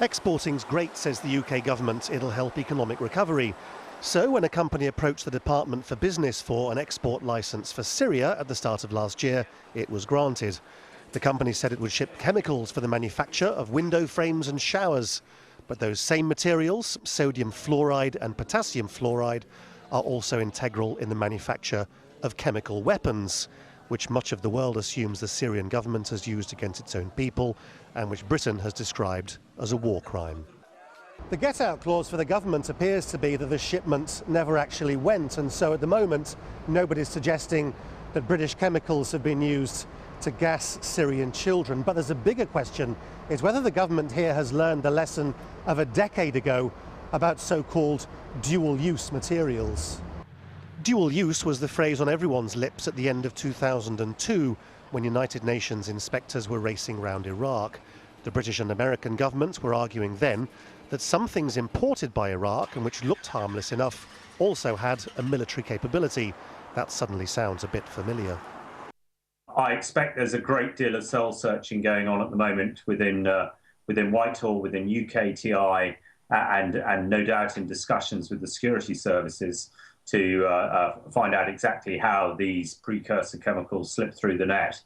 Exporting's great, says the UK government. It'll help economic recovery. So when a company approached the Department for Business for an export licence for Syria at the start of last year, it was granted. The company said it would ship chemicals for the manufacture of window frames and showers. But those same materials, sodium fluoride and potassium fluoride, are also integral in the manufacture of chemical weapons, which much of the world assumes the Syrian government has used against its own people and which Britain has described as a war crime. The get-out clause for the government appears to be that the shipment never actually went, and so at the moment nobody's suggesting that British chemicals have been used to gas Syrian children. But there's a bigger question, is whether the government here has learned the lesson of a decade ago about so-called dual-use materials. Dual use was the phrase on everyone's lips at the end of 2002 when United Nations inspectors were racing round Iraq. The British and American governments were arguing then that some things imported by Iraq and which looked harmless enough also had a military capability. That suddenly sounds a bit familiar. I expect there's a great deal of soul searching going on at the moment within Whitehall, within UKTI, and no doubt in discussions with the security services to find out exactly how these precursor chemicals slip through the net.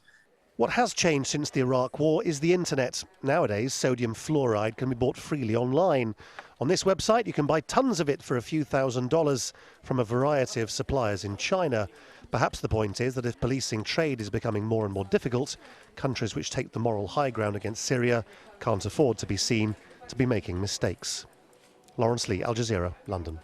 What has changed since the Iraq War is the internet. Nowadays, sodium fluoride can be bought freely online. On this website, you can buy tons of it for a few $1,000s from a variety of suppliers in China. Perhaps the point is that if policing trade is becoming more and more difficult, countries which take the moral high ground against Syria can't afford to be seen to be making mistakes. Laurence, Al Jazeera, London.